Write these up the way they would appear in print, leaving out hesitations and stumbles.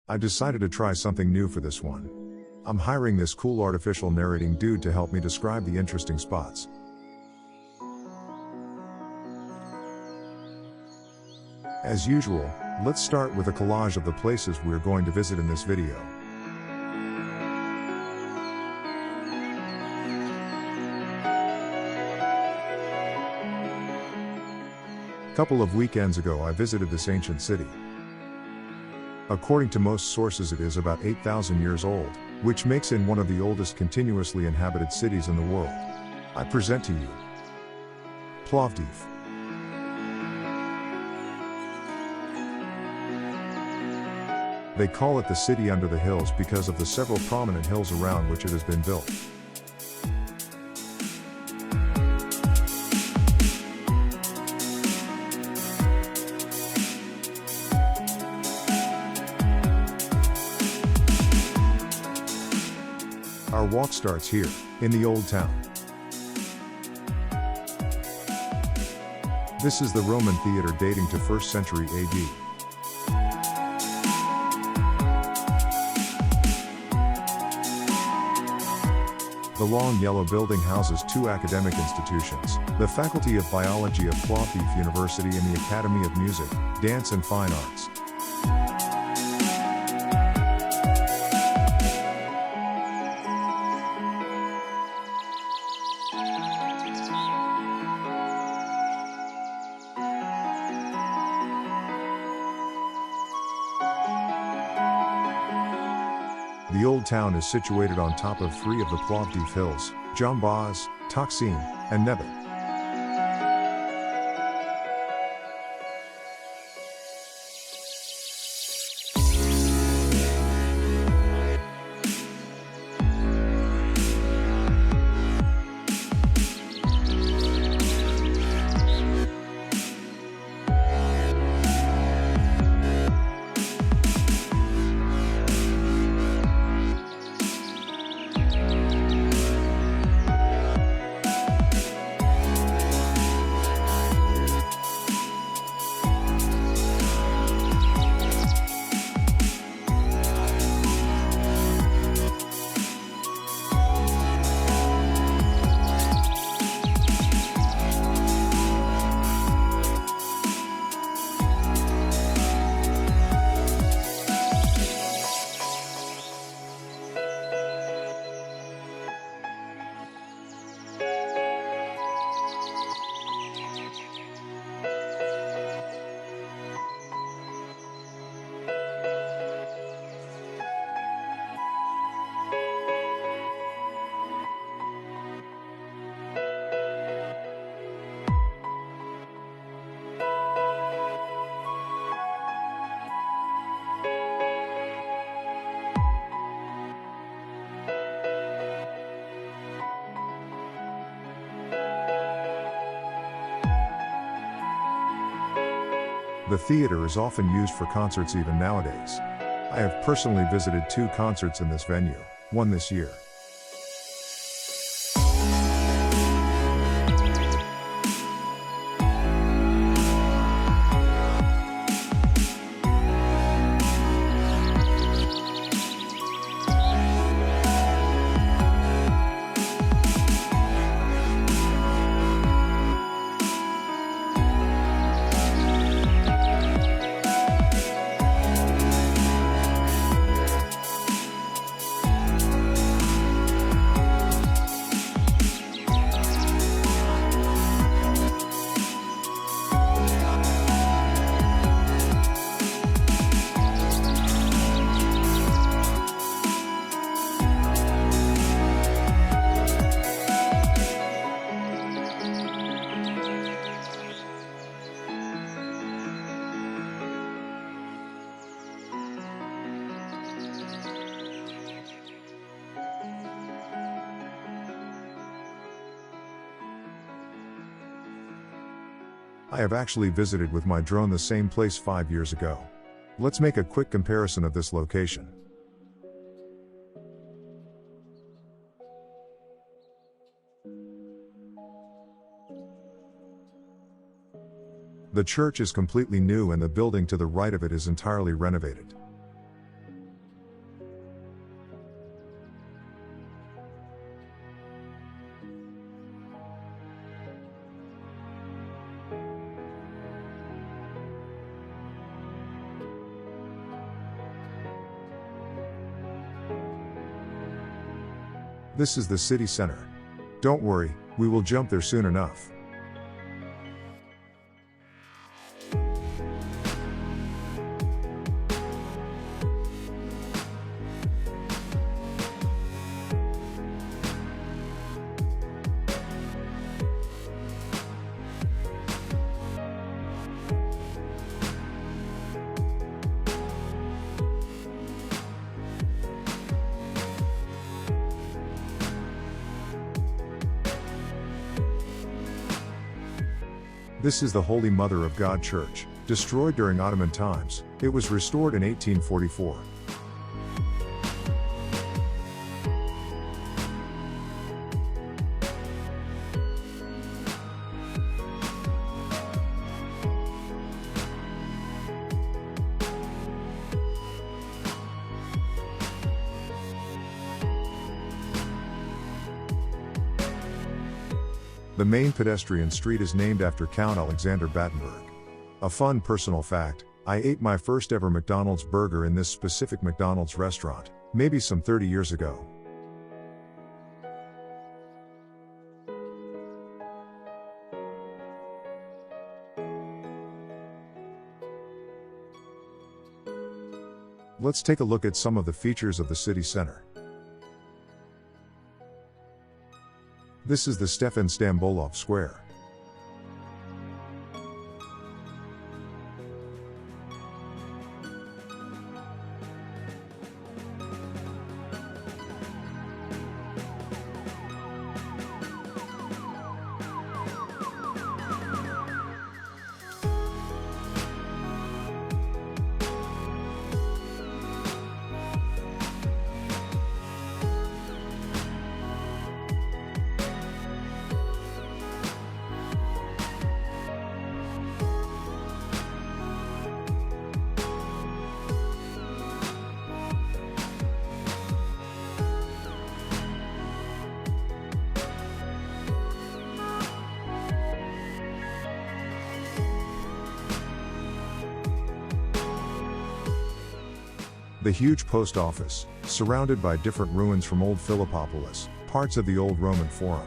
I decided to try something new for this one. I'm hiring this cool artificial narrating dude to help me describe the interesting spots. As usual, let's start with a collage of the places we're going to visit in this video. Couple of weekends ago I visited this ancient city. According to most sources it is about 8,000 years old, which makes it one of the oldest continuously inhabited cities in the world. I present to you Plovdiv. They call it the city under the hills because of the several prominent hills around which it has been built. Our walk starts here, in the old town. This is the Roman theater dating to 1st century AD. The long yellow building houses two academic institutions, the Faculty of Biology of Plovdiv University and the Academy of Music, Dance and Fine Arts. The old town is situated on top of three of the Plovdiv hills, Jambaz, Taksim, and Nebat. The theater is often used for concerts even nowadays. I have personally visited 2 concerts in this venue, one this year. I have actually visited with my drone the same place 5 years ago. Let's make a quick comparison of this location. The church is completely new and the building to the right of it is entirely renovated. This is the city center. Don't worry, we will jump there soon enough. This is the Holy Mother of God Church, destroyed during Ottoman times. It was restored in 1844. The main pedestrian street is named after Count Alexander Battenberg. A fun personal fact, I ate my first ever McDonald's burger in this specific McDonald's restaurant, maybe some 30 years ago. Let's take a look at some of the features of the city center. This is the Stefan Stambolov Square. The huge post office, surrounded by different ruins from Old Philippopolis, parts of the old Roman Forum.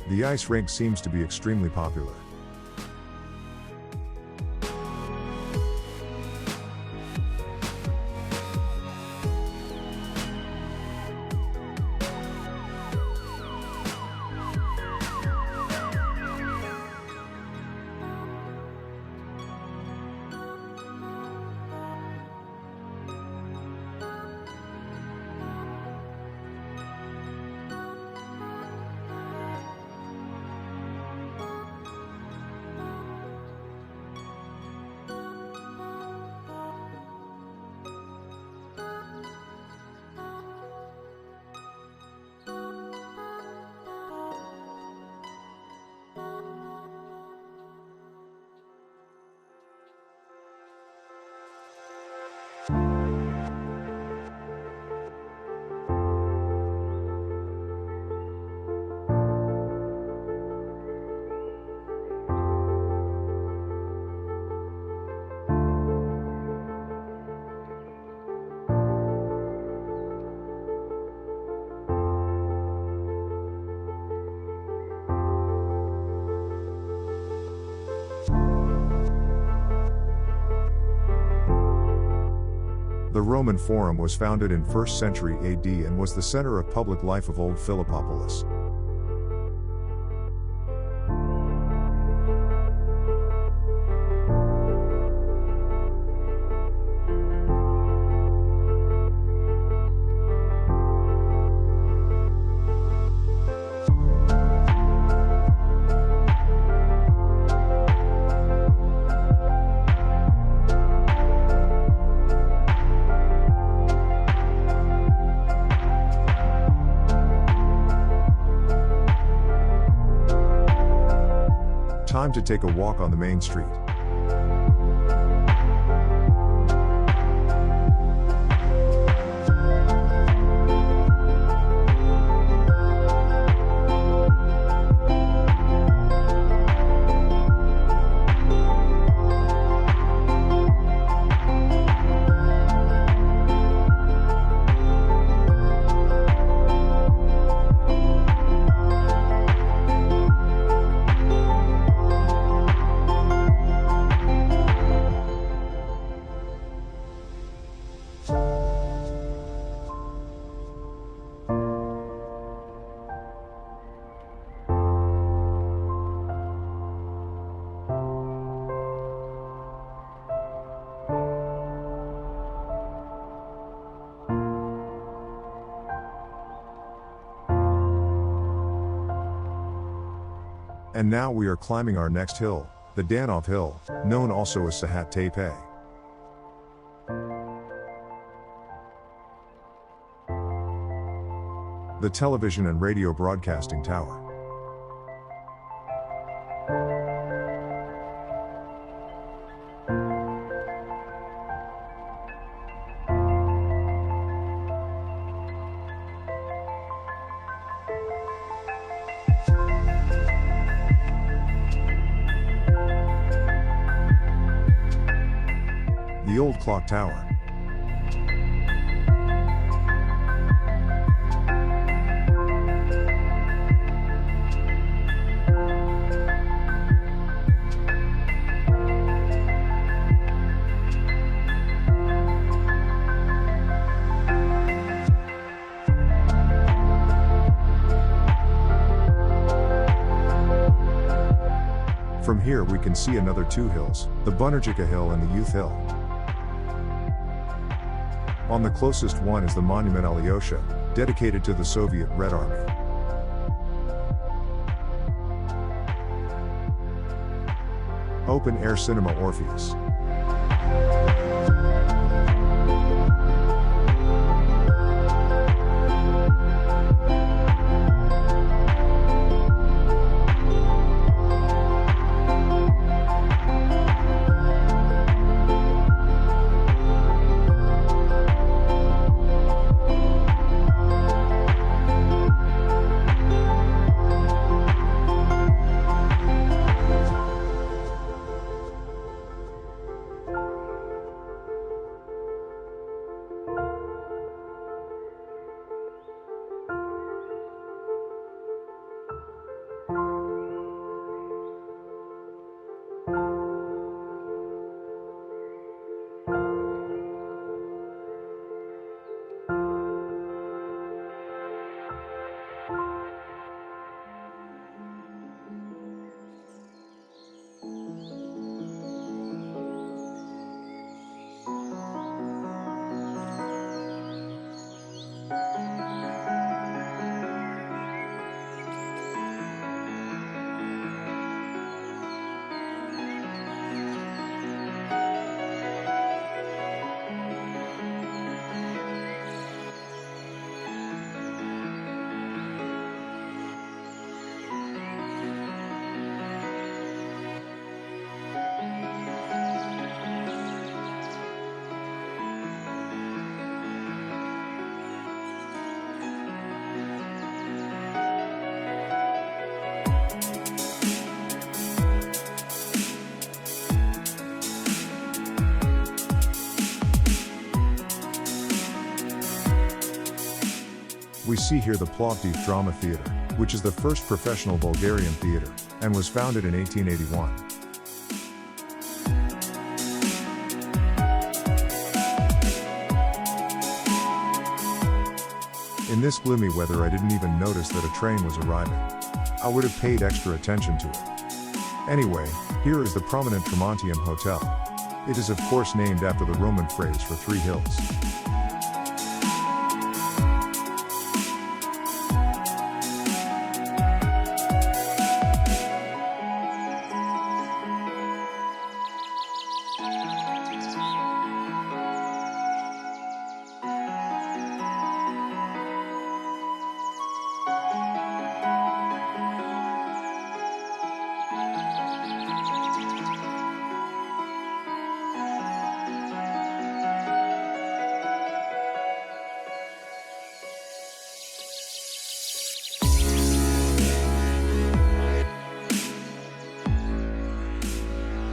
The ice rink seems to be extremely popular. The Roman Forum was founded in 1st century AD and was the center of public life of Old Philippopolis. Time to take a walk on the main street. And now we are climbing our next hill, the Danov Hill, known also as Sahat Tepe. The television and radio broadcasting tower. The old clock tower. From here we can see another two hills, the Bunarjika Hill and the Youth Hill. On the closest one is the monument Alyosha, dedicated to the Soviet Red Army. Open air cinema Orpheus. We see here the Plovdiv Drama Theatre, which is the first professional Bulgarian theatre, and was founded in 1881. In this gloomy weather I didn't even notice that a train was arriving. I would have paid extra attention to it. Anyway, here is the prominent Tremontium Hotel. It is of course named after the Roman phrase for three hills.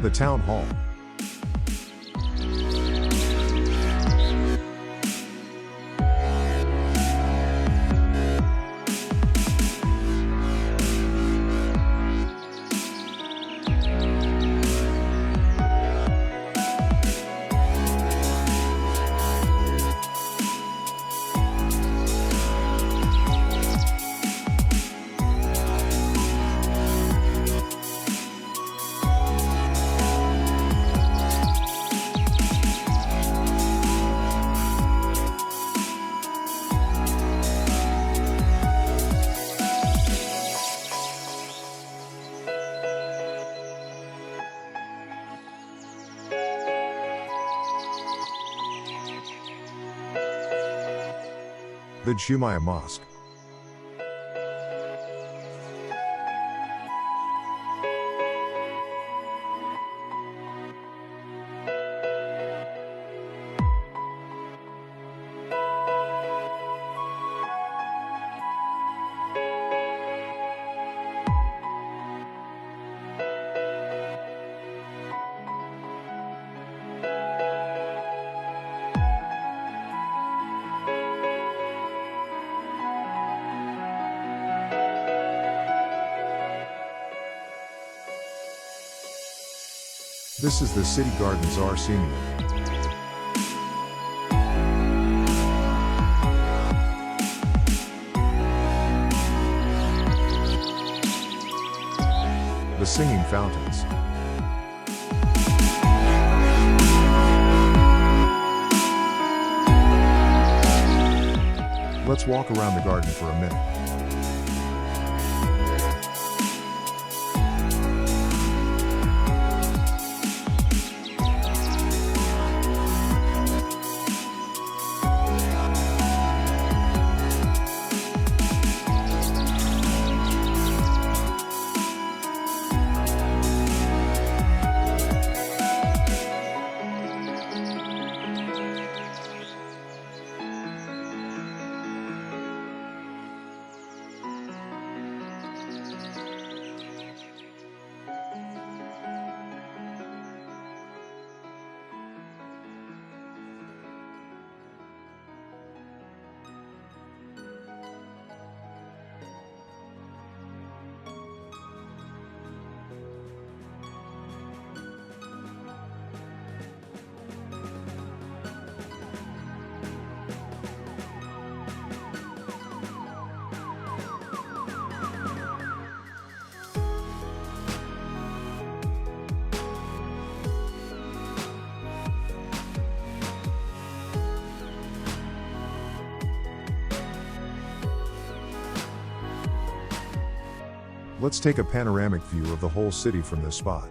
The Town Hall. The Jumaya Mosque. This is the city gardens Arsenio. The singing fountains. Let's walk around the garden for a minute. Let's take a panoramic view of the whole city from this spot.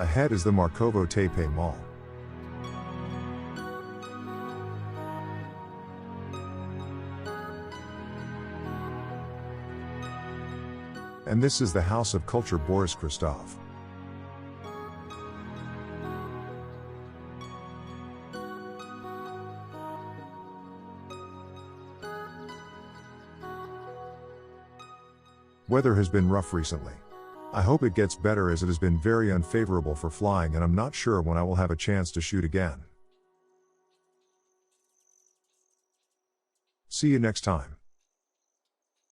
Ahead is the Markovo Tepe Mall. And this is the House of Culture Boris Christoph. Weather has been rough recently. I hope it gets better as it has been very unfavorable for flying and I'm not sure when I will have a chance to shoot again. See you next time.